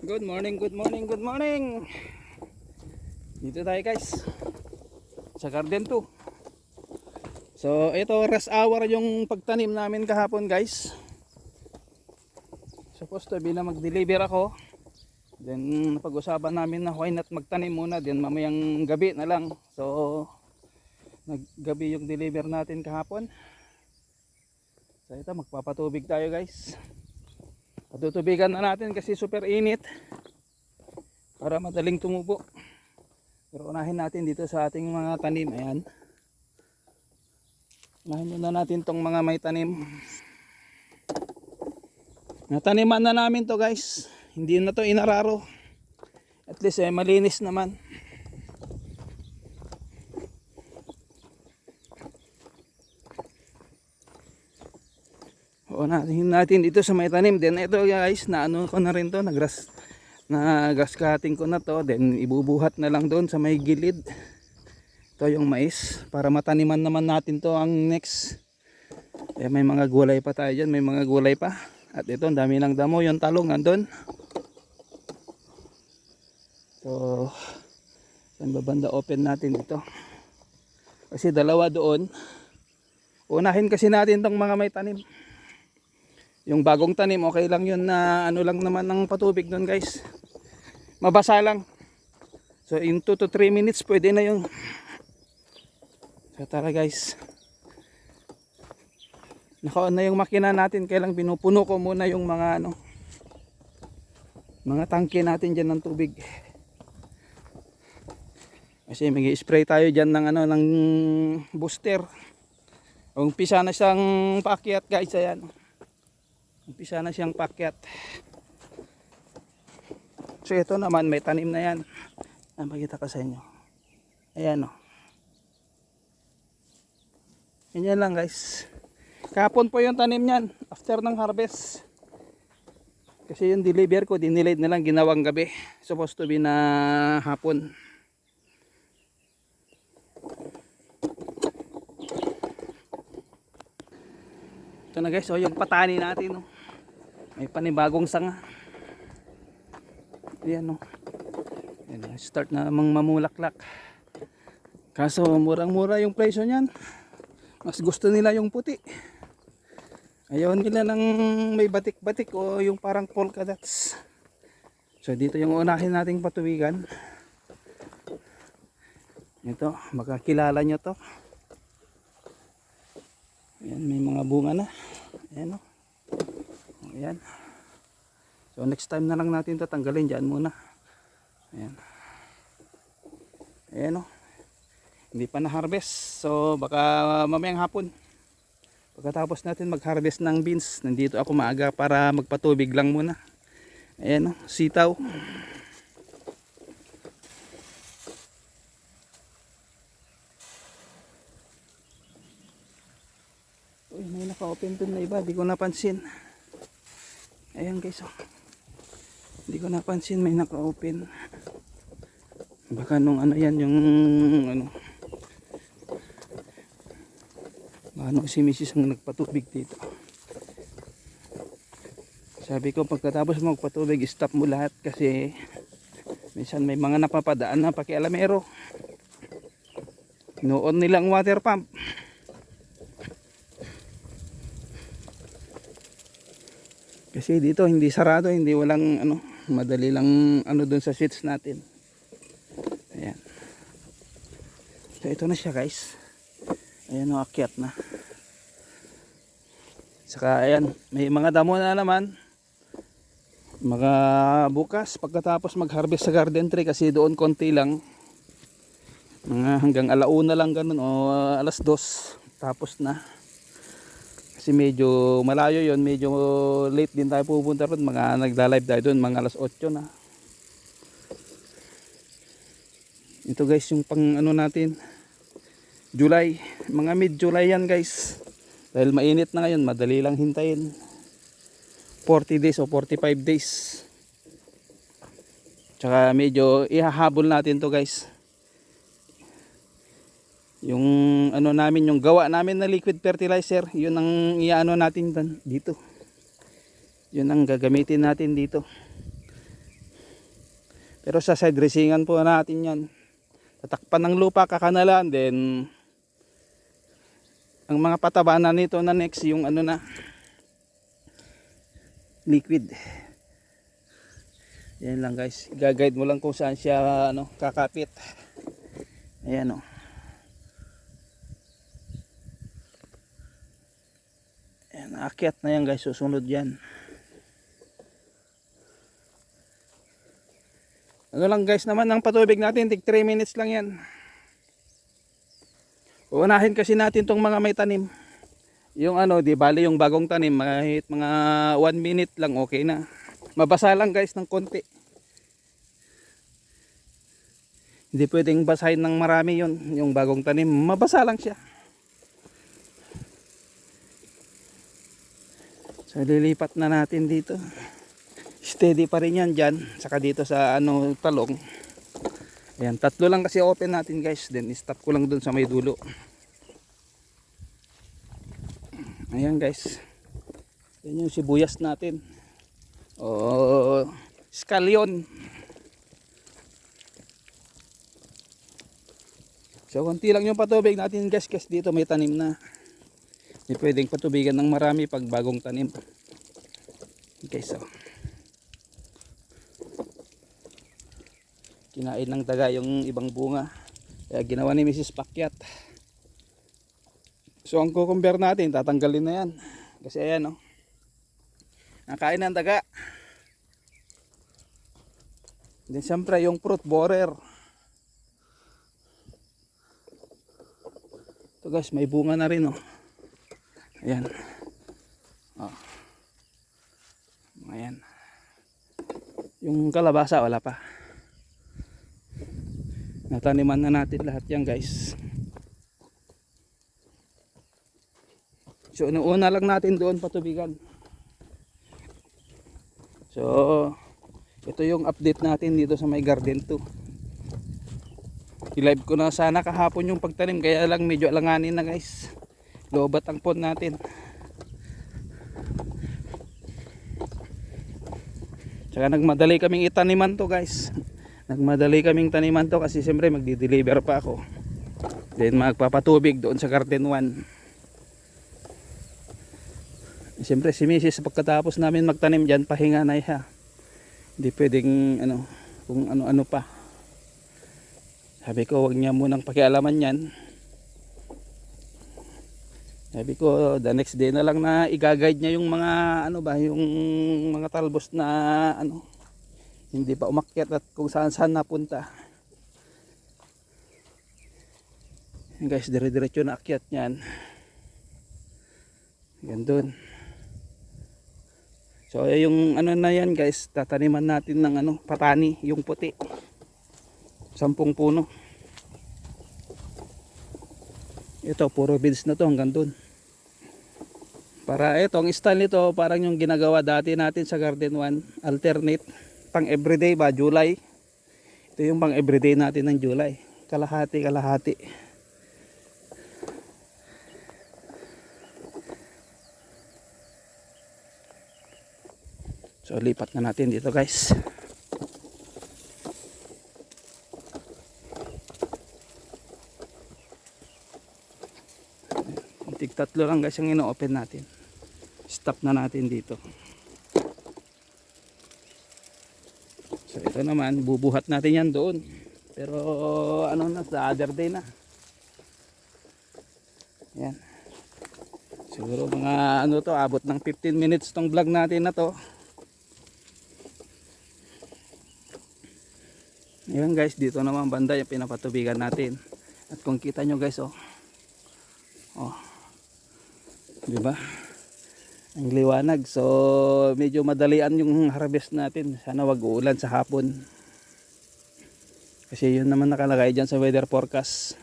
Good morning, good morning, good morning. Dito tayo guys sa garden 2. So ito rest hour yung pagtanim namin kahapon guys. Supposed to be na mag-deliver ako. Then pag-usapan namin na why not magtanim muna, then mamayang gabi na lang. So naggabi yung deliver natin kahapon. So ito magpapatubig tayo guys. Patutubigan na natin kasi super init para madaling tumubo. Pero unahin natin dito sa ating mga tanim. Ayan, unahin muna natin tong mga may tanim. Nataniman na namin to guys, hindi na to inararo. At least malinis naman. Unahin natin dito sa may tanim. Then ito guys, na ano ko na rin to, grass cutting ko na to. Then ibubuhat na lang doon sa may gilid. Ito yung mais para mataniman naman natin to ang next. May mga gulay pa tayo dyan, may mga gulay pa. At ito, ang dami ng damo, yung talong nandun. So saan ba banda open natin ito? Kasi dalawa doon. Unahin kasi natin tong mga may tanim. Yung bagong tanim, okay lang yun na ano lang naman ng patubig doon guys. Mabasa lang. So in 2 to 3 minutes pwede na yung. So tara guys. Naka-on na yung makina natin. Kailang pinupuno ko muna yung mga mga tangke natin dyan ng tubig. Kasi mag-i-spray tayo dyan ng ng booster. Umpisa na siyang paakyat guys, ayan. Umpisa na siyang paakyat. So ito naman may tanim na yan. Pakita ko sa inyo. Ayan o. Yan lang guys. Kahapon po yung tanim niyan after ng harvest. Kasi yung deliver ko dinilayed na lang, ginawang gabi. Supposed to be na hapon. Ito na guys, yung patani natin may panibagong sanga. Ayan Ayan, start na namang mamulaklak. Kaso murang-mura yung presyo niyan. Mas gusto nila yung puti. Ayaw nila ng may batik-batik o yung parang polka dots. So dito yung unahin nating patuwigan. Ito, makakilala nyo to. Ayan, may mga bunga na. Ayan Ayan. So next time na lang natin tatanggalin dyan muna. Ayan. Ayan Hindi pa na harvest. So baka mamayang hapon. Pagkatapos natin mag-harvest ng beans, nandito ako maaga para magpatubig lang muna. Ayan sitaw. Uy, may naka-open dun na iba, di ko napansin. Ayan guys Hindi ko napansin may naka-open. Baka nung yan yung si Mrs. ang nagpatubig dito. Sabi ko pagkatapos mo magpatubig, stop mo lahat kasi minsan may mga napapadaan na pakialamero. Noon nilang water pump. Kasi dito hindi sarado, hindi walang madali lang doon sa switch natin. Ayan. So ito na siya guys. Ayan akyat na. Saka ayan, may mga damo na naman. Mga bukas pagkatapos mag-harvest sa garden tree kasi doon konti lang. Mga hanggang alauna lang ganun o alas 2 tapos na. Kasi medyo malayo yon, medyo late din tayo pupunta ron. Mga nagla-live tayo doon, mga alas 8 na. Ito guys yung pang natin, July, mga mid-July yan guys. Dahil mainit na ngayon, madali lang hintayin. 40 days o 45 days. Tsaka medyo ihahabol natin to guys. Yung namin, yung gawa namin na liquid fertilizer, yun ang natin dito. Yun ang gagamitin natin dito. Pero sa side dressingan po natin yan. Tatakpan ng lupa, kakanalan, then ang mga pataba na nito na next yung ano na liquid. Yan lang guys, gagayad mo lang kung saan siya ano, kakapit. Ayan o. Ayan, aakyat na yan guys, susunod yan. Ano lang guys naman ang patubig natin, tig 3 minutes lang yan. Uunahin kasi natin tong mga may tanim. Yung ano, di bali yung bagong tanim, kahit mga 1 minute lang okay na. Mabasa lang guys ng konti. Hindi pwedeng basahin ng marami yun. Yung bagong tanim, mabasa lang siya. So lilipat na natin dito. Steady pa rin yan dyan. Saka dito sa ano, talong. Ayan, 3 lang kasi open natin guys. Then stop ko lang dun sa may dulo. Ayan guys. Yan yung sibuyas natin. O scallion. So konti lang yung patubig natin guys. Kasi dito may tanim na. Hindi pwedeng patubigan ng marami pag bagong tanim. Okay, so kinain ng daga yung ibang bunga, kaya ginawa ni Mrs. Pakyat. So ang cucumber natin tatanggalin na yan kasi ayan o, nakain ng daga. Then siyempre yung fruit borer, ito guys, may bunga na rin o. Ayan o. Ayan, yung kalabasa wala pa. Nataniman na natin lahat yan guys. So una lang natin doon patubigan. So ito yung update natin dito sa may garden 2. I-live ko na sana kahapon yung pagtanim, kaya lang medyo alanganin na guys. Lobat ang pond natin. Tsaka nagmadali kaming itaniman to guys. Nagmadali kaming taniman to kasi siyempre magdi-deliver pa ako. Then magpapatubig doon sa garden 1. Siyempre si Mrs. pagkatapos namin magtanim dyan, pahinga na siya. Hindi pwedeng ano, kung ano-ano pa. Sabi ko wag niya munang pakialaman yan. Sabi ko the next day na lang na i-guide niya yung mga ano ba, yung mga talbos na ano, hindi pa umakyat at kung saan saan napunta. Guys, dire-diretso na akyat niyan. Yan doon. So yung ano na yan guys, tataniman natin ng ano, patani, yung puti. 10 puno. Ito puro beads na to hanggang doon. Para itong style nito parang yung ginagawa dati natin sa garden 1, alternate. Pang everyday ba, July. Ito yung pang everyday natin ng July. Kalahati. So lipat na natin dito guys. Tig 3 lang guys yung ino-open natin. Stop na natin dito. So ito naman, bubuhat natin yan doon. Pero ano na, the other day na. Yan. Siguro mga ano to, abot ng 15 minutes tong vlog natin na to. Ayan guys, dito naman banda yung pinapatubigan natin. At kung kita nyo guys, oh. Di ba? Ang liwanag. So medyo madalian yung harvest natin. Sana wag uulan sa hapon. Kasi yun naman nakalagay dyan sa weather forecast.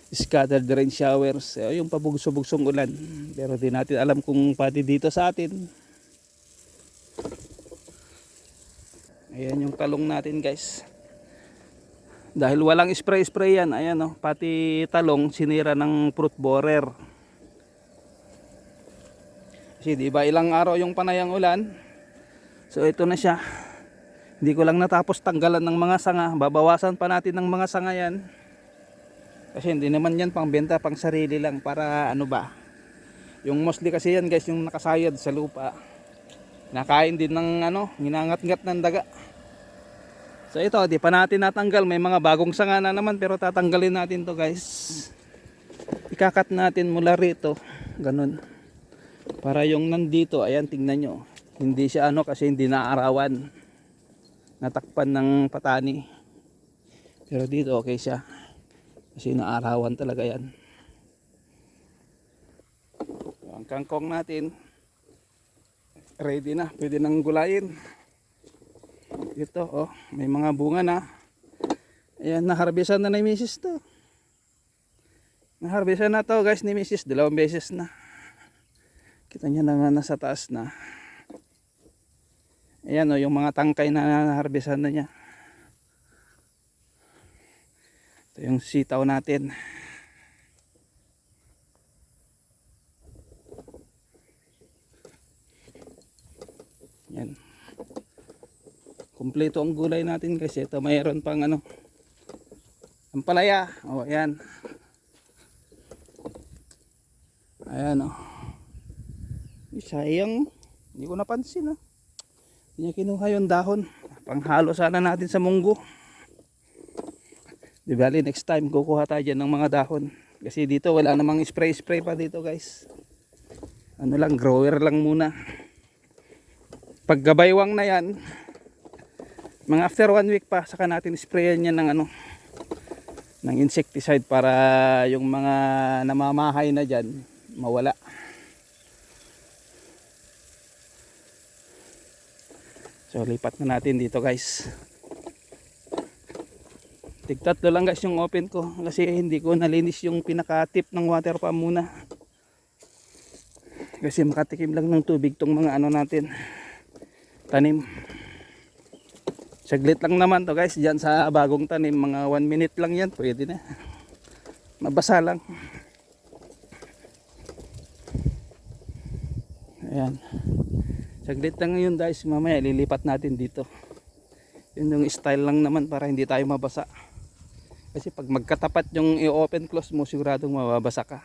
Scattered rain showers. Yung pabugso-bugsong ulan. Pero di natin alam kung pati dito sa atin. Ayan yung talong natin guys. Dahil walang spray yan. Ayan oh, pati talong sinira ng fruit borer. Kasi di ba ilang araw yung panayang ulan. So ito na siya. Hindi ko lang natapos tanggalan ng mga sanga. Babawasan pa natin ng mga sanga yan. Kasi hindi naman yan pang benta, pang sarili lang para ano ba. Yung mostly kasi yan guys, yung nakasayad sa lupa. Nakain din ng ano, ginangat-ngat ng daga. So ito, di pa natin natanggal. May mga bagong sanga na naman pero tatanggalin natin to guys. Ikakat natin mula rito. Ganun. Para yung nandito, ayan tingnan nyo. Hindi siya ano kasi hindi naarawan. Natakpan ng patani. Pero dito okay siya. Kasi naarawan talaga yan. Ang kangkong natin ready na, pwede nang gulayin. Ito oh, may mga bunga na. Ayan, naharbisan na ni Mrs. to. Naharbisan na to guys ni Mrs. 2 beses na. Kita nyo naman nasa taas na. Ayan oh, yung mga tangkay na naharbisan na niya. Ito yung sitaw natin. Yan. Kumpleto ang gulay natin kasi ito mayroon pang ano. Ampalaya. Oh, ayan. Ayan oh. Sayang. Hindi ko napansin oh. Hindi niya kinuha yung dahon. Panghalo sana natin sa munggo. Di bali next time kukuha tayo dyan ng mga dahon. Kasi dito wala namang spray pa dito guys. Ano lang, grower lang muna. Pag gabaywang na yan, mga after 1 week pa saka natin sprayan yan ng ano, ng insecticide para yung mga namamahay na dyan mawala. So lipat na natin dito guys. Tig-tatlo lang guys yung open ko kasi hindi ko nalinis yung pinaka-tip ng water pump muna. Kasi makatikim lang ng tubig tong mga ano natin, tanim. Saglit lang naman to guys, dyan sa bagong tanim, mga 1 minute lang yan, pwede na. Mabasa lang. Ayan. Saglit lang yun guys, mamaya lilipat natin dito. Yun yung style lang naman para hindi tayo mabasa. Kasi pag magkatapat yung i-open close mo, siguradong mababasa ka.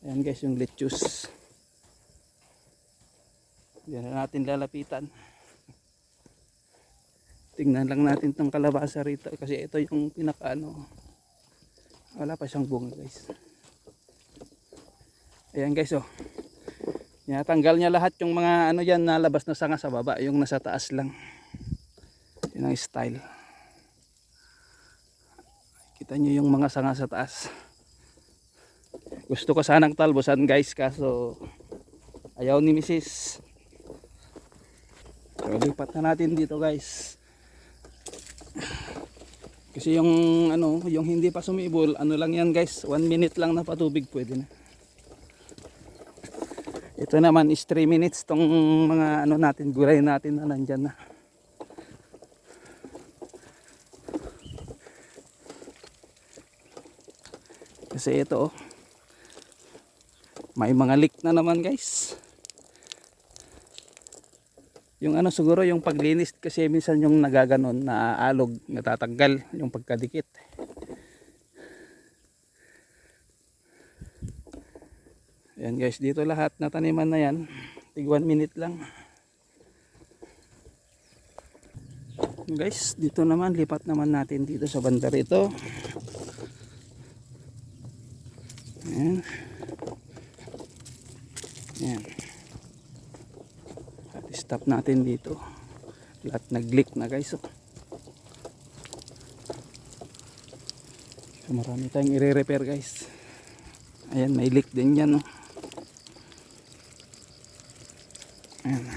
Ayan guys yung lettuce. Diyan na natin lalapitan. Tingnan lang natin tong kalabasa rito. Kasi ito yung pinaka ano. Wala pa siyang bunga guys. Ayan guys oh. Tanggal niya lahat yung mga ano yan nalabas na sanga sa baba. Yung nasa taas lang. Yun ang style. Kita nyo yung mga sanga sa taas. Gusto ko sanang talbosan guys, kaso ayaw ni Mrs. So lipat na natin dito guys. Kasi yung ano, yung hindi pa sumibol, ano lang yan guys, 1 minute lang na patubig pwede na. Ito naman is 3 minutes tong mga ano natin, gulay natin na nandyan na. Kasi ito oh, may mga leak na naman guys. Yung ano siguro yung paglinis kasi minsan yung nagaganon na alog natatanggal yung pagkadikit. Ayan guys, dito lahat na taniman na yan. Tig 1 minute lang. Guys, dito naman lipat naman natin dito sa banda rito. Ayan. Ayan. At stop natin dito. Lahat nag-leak na guys. So marami tayong i-repair guys. Ayan, may leak din yan. Oh. Ayan.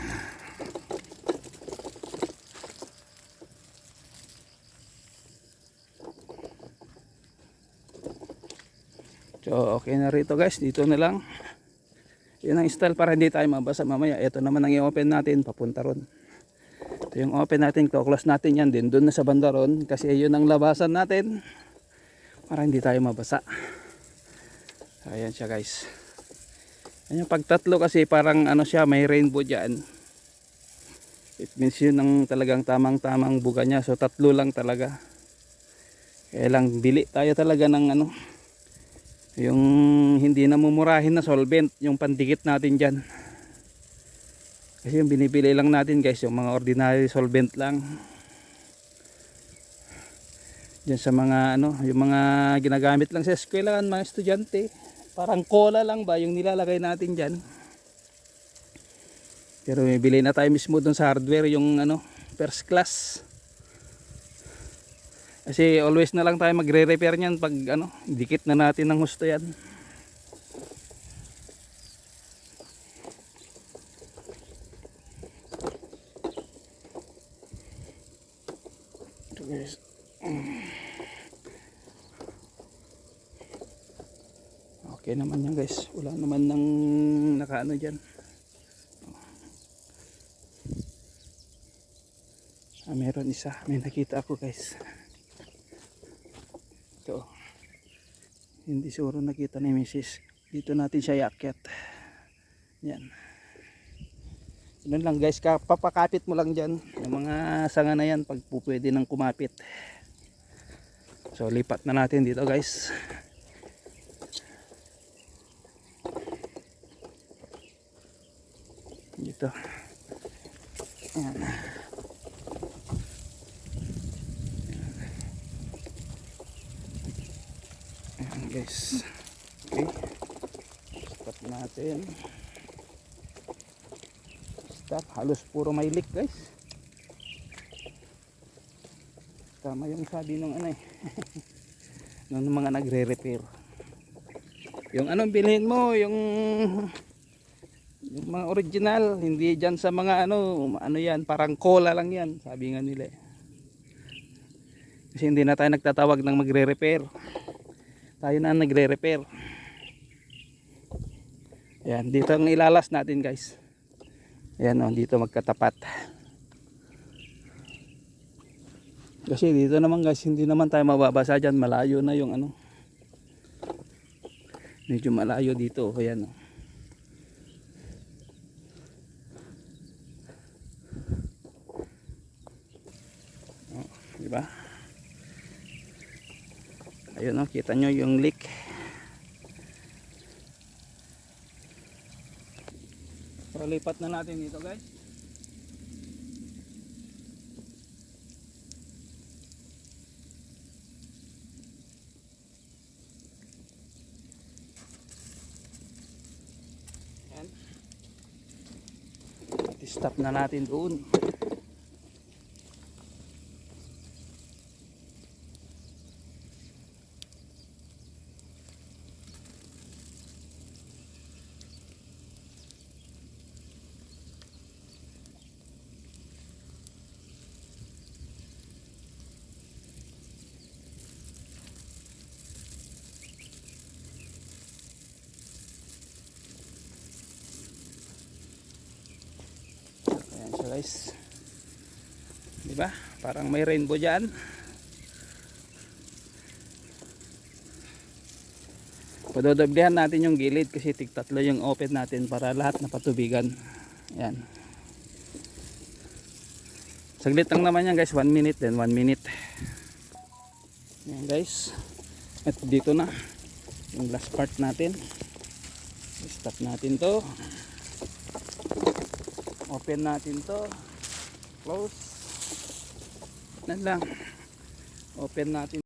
So okay na rito guys, dito na lang. Yun ang style para hindi tayo mabasa mamaya. Ito naman ang i-open natin papunta ron. Ito yung open natin, close natin yan din doon na sa banda ron. Kasi yun ang labasan natin para hindi tayo mabasa. Ayan siya guys. Ayan, pag tatlo kasi parang ano siya, may rainbow dyan. It means yun ang talagang tamang buga niya. So tatlo lang talaga. Kaya lang bili tayo talaga ng ano, yung hindi na mumurahin na solvent, yung pandikit natin dyan. Kasi yung binibili lang natin guys, yung mga ordinary solvent lang. Diyan sa mga ano, yung mga ginagamit lang sa eskwelahan, mga estudyante. Parang cola lang ba yung nilalagay natin dyan. Pero may bili na tayo mismo dun sa hardware, yung ano, first class. Kasi always na lang tayo magre-repair niyan pag ano, dikit na natin ng husto yan. Ito guys. Okay naman yan guys. Wala naman nang nakaano dyan. Meron isa. May nakita ako guys. Ito. Hindi siguro nakita ni Mrs. Dito natin siya iakyat. Yan. Ganun lang guys. Papakapit mo lang dyan. Yung mga sanga na yan pag pwede nang kumapit. So lipat na natin dito guys. Dito. Ayan. Ayan guys. Okay. Stop natin. Stop. Halos puro may leak guys. Tama yung sabi nung ano eh. Nung mga nagre-repair. Yung anong bilhin mo, yung mga original, hindi dyan sa mga ano yan, parang cola lang yan, sabi nga nila eh. Kasi hindi na tayo nagtatawag ng magre-repair, tayo na nagre-repair. Ayan, dito ang ilalas natin guys. Ayan o, dito magkatapat. Kasi dito naman guys, hindi naman tayo mababasa dyan, malayo na yung ano, medyo malayo dito. Ayan o. Diba? Ayun o, kita nyo yung leak. So lipat na natin dito guys. Ayan. I-stop na natin doon. Ayan siya guys. Diba? Parang may rainbow dyan. Padodoblehan natin yung gilid kasi tig-tatlo yung open natin para lahat na patubigan. Ayan. Saglit lang naman yan guys. 1 minute then 1 minute. Ayan guys. At dito na yung last part natin. Stop natin to. Open natin to. Close. Yan lang. Open natin.